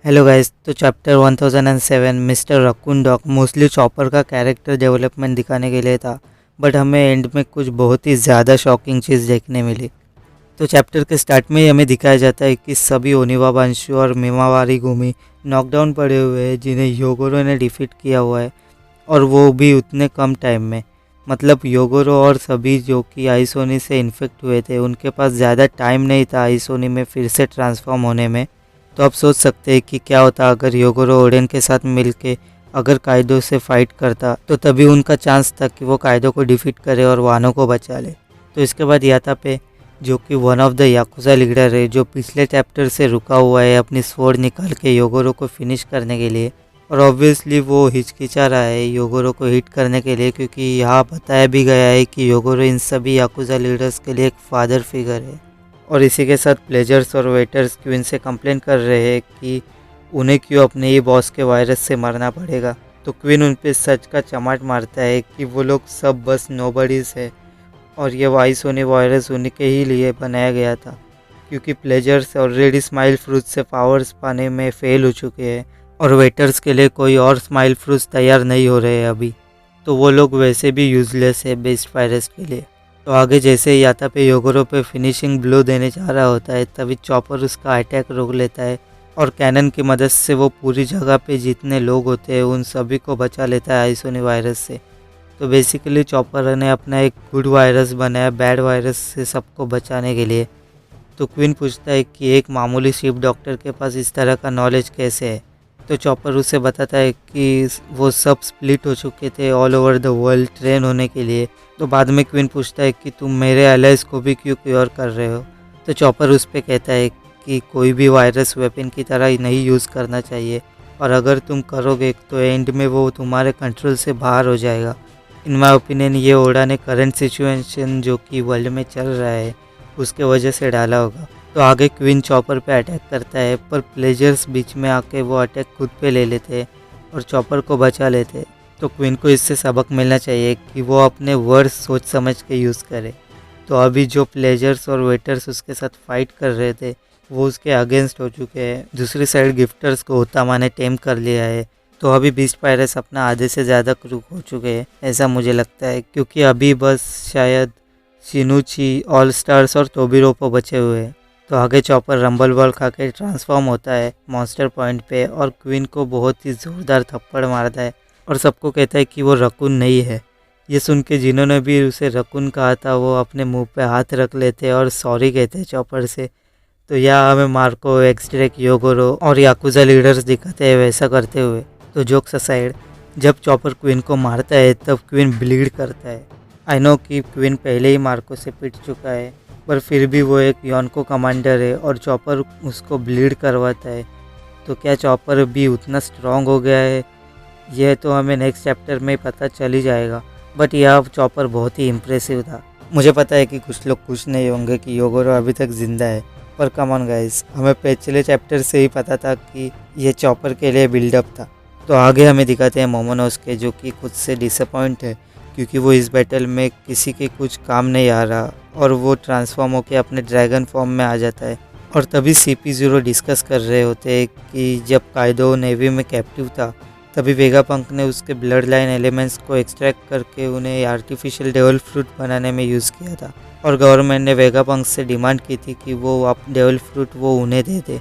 Hello guys, तो chapter 1007 mister raccoon dog mostly chopper का character development दिखाने के लिए था, बट हमें एंड में कुछ बहुत ही ज़्यादा शॉकिंग चीज़ देखने मिली। तो चैप्टर के स्टार्ट में ही हमें दिखाया जाता है कि सभी ओनिवा बांशु और मिमावारी गुमी नॉकडाउन पड़े हुए हैं, जिन्हें योगोरो ने डिफीट किया हुआ है, और वो भी उतने कम टाइम में। मतलब योगोरो और सभी जो कि आइसोनी से इन्फेक्ट हुए थे, उनके पास ज़्यादा टाइम नहीं था आइसोनी में फिर से ट्रांसफॉर्म होने में। तो आप सोच सकते हैं कि क्या होता अगर योगोरो ओडेन के साथ मिलके अगर काइडो से फाइट करता, तो तभी उनका चांस था कि वो काइडो को डिफीट करे और वानो को बचा ले। तो इसके बाद याता पे, जो कि one of the yakuza leader है, जो पिछले चैप्टर से रुका हुआ है अपनी स्वॉर्ड निकाल के योगोरो को फिनिश करने के लिए, और ऑब्वियसली वो हिचकिचा रहा है योगोरो को हिट करने के लिए, क्योंकि यहाँ बताया भी गया है कि योगोरो इन सभी याकुजा लीडर्स के लिए एक फादर फिगर है। और इसी के साथ प्लेजर्स और वेटर्स क्वीन से कंप्लेन कर रहे हैं कि उन्हें क्यों अपने ही बॉस के वायरस से मरना पड़ेगा। तो क्वीन उन पे सच का चमाट मारता है कि वो लोग सब बस नोबडीज है, और ये वाइसोनी वायरस उन्हीं के ही लिए बनाया गया था, क्योंकि प्लेजर्स ऑलरेडी स्माइल फ्रूट से पावर्स पाने में फेल हो चुके हैं, और वेटर्स के लिए कोई और स्माइल फ्रूट्स तैयार नहीं हो रहे हैं अभी। तो वो लोग वैसे भी यूजलेस है बेस्ट वायरस के लिए। तो आगे जैसे ही याता पे योगोरो पे फिनिशिंग ब्लो देने जा रहा होता है, तभी चॉपर उसका अटैक रोक लेता है, और कैनन की मदद से वो पूरी जगह पे जितने लोग होते हैं उन सभी को बचा लेता है आइसोनी वायरस से। तो बेसिकली चॉपर ने अपना एक गुड वायरस बनाया बैड वायरस से सबको बचाने के लिए। तो क्वीन पूछता है कि एक मामूली शिप डॉक्टर के पास इस तरह का नॉलेज कैसे है। तो चॉपर उसे बताता है कि वो सब स्प्लिट हो चुके थे all over the world train होने के लिए। तो बाद में क्वीन पूछता है कि तुम मेरे एलाइज को भी क्यों क्योर कर रहे हो। तो चॉपर उस पर कहता है कि कोई भी वायरस वेपन की तरह नहीं यूज़ करना चाहिए, और अगर तुम करोगे तो एंड में वो तुम्हारे कंट्रोल से बाहर हो जाएगा। इन माई ओपिनियन ये ओडा ने करंट सिचुएशन जो कि वर्ल्ड में चल रहा है उसके वजह से डाला होगा। तो आगे क्वीन चॉपर पे अटैक करता है, पर प्लेजर्स बीच में आके वो अटैक खुद पे ले लेते और चॉपर को बचा लेते। तो क्वीन को इससे सबक मिलना चाहिए कि वो अपने वर्ड्स सोच समझ के यूज़ करे। तो अभी जो प्लेजर्स और वेटर्स उसके साथ फाइट कर रहे थे वो उसके अगेंस्ट हो चुके हैं। दूसरी साइड गिफ्टर्स को ओतामा ने टेम कर लिया है। तो अभी बीस्ट पायरेट्स अपना आधे से ज़्यादा क्रू हो चुके हैं, ऐसा मुझे लगता है, क्योंकि अभी बस शायद शिनुची, ऑल स्टार्स और तोबिरोपो बचे हुए हैं। तो आगे चॉपर रंबल बॉल खा के ट्रांसफॉर्म होता है मॉन्स्टर पॉइंट पे, और क्वीन को बहुत ही ज़ोरदार थप्पड़ मारता है और सबको कहता है कि वो रकून नहीं है। ये सुन के जिन्होंने भी उसे रकून कहा था वो अपने मुंह पे हाथ रख लेते और सॉरी कहते हैं चॉपर से। तो यहाँ हमें मार्को, एक्सट्रेक, योगोरो और याकुजा लीडर्स दिखाते हैं वैसा करते हुए। तो जोक्स असाइड, जब चॉपर क्वीन को मारता है तब क्वीन ब्लीड करता है। आई नो कि क्वीन पहले ही मार्को से पिट चुका है, पर फिर भी वो एक योनको कमांडर है और चॉपर उसको ब्लीड करवाता है। तो क्या चॉपर भी उतना स्ट्रॉन्ग हो गया है, यह तो हमें नेक्स्ट चैप्टर में पता चल ही जाएगा। बट यह चॉपर बहुत ही इम्प्रेसिव था। मुझे पता है कि कुछ लोग खुश नहीं होंगे कि योगोरो अभी तक जिंदा है, पर कम ऑन गाइस, हमें पिछले चैप्टर से ही पता था कि यह चॉपर के लिए बिल्डअप था। तो आगे हमें दिखाते हैं मोमोनोस्के, जो कि खुद से डिसअपॉइंट है क्योंकि वो इस बैटल में किसी के कुछ काम नहीं आ रहा, और वो ट्रांसफॉर्म होकर अपने ड्रैगन फॉर्म में आ जाता है। और तभी CP0 डिस्कस कर रहे होते हैं कि जब काइडो नेवी में कैप्टिव था तभी वेगापंक ने उसके ब्लड लाइन एलिमेंट्स को एक्सट्रैक्ट करके उन्हें आर्टिफिशियल डेवल फ्रूट बनाने में यूज़ किया था, और गवर्नमेंट ने वेगापंक से डिमांड की थी कि वो डेवल फ्रूट वो उन्हें दे दे,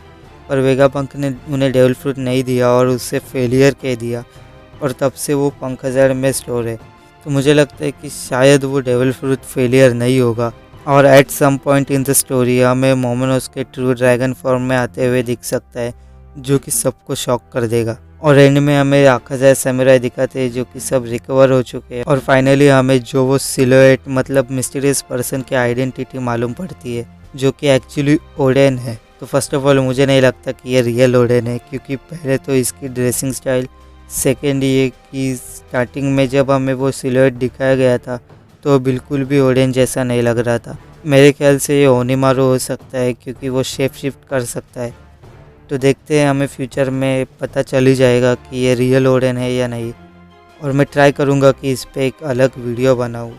पर वेगापंक ने उन्हें डेवल फ्रूट नहीं दिया और उससे फेलियर कह दिया, और तब से वो 5000 में स्टोर है। तो मुझे लगता है कि शायद वो डेवल फ्रूट फेलियर नहीं होगा, और at some point in the story हमें मोमोनोस के ट्रू ड्रैगन फॉर्म में आते हुए दिख सकता है, जो कि सबको शॉक कर देगा। और एंड में हमें आकाजाई समुराई दिखाते हैं जो कि सब रिकवर हो चुके हैं, और फाइनली हमें जो वो सिलोएट मतलब मिस्टीरियस पर्सन की आइडेंटिटी मालूम पड़ती है, जो कि एक्चुअली ओडेन है। तो फर्स्ट ऑफ ऑल मुझे नहीं लगता कि ये रियल ओडेन है, क्योंकि पहले तो इसकी ड्रेसिंग स्टाइल, सेकेंड ये कि स्टार्टिंग में जब हमें वो सिलोएट दिखाया गया था तो बिल्कुल भी ओडेन जैसा नहीं लग रहा था। मेरे ख्याल से ये ओनिमारू हो सकता है, क्योंकि वो शेप शिफ्ट कर सकता है। तो देखते हैं, हमें फ्यूचर में पता चल ही जाएगा कि ये रियल ओडेन है या नहीं, और मैं ट्राई करूँगा कि इस पर एक अलग वीडियो बनाऊँ।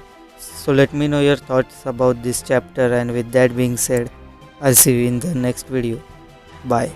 So let me know your thoughts about this chapter, and with that being said, I see you in the next video. Bye.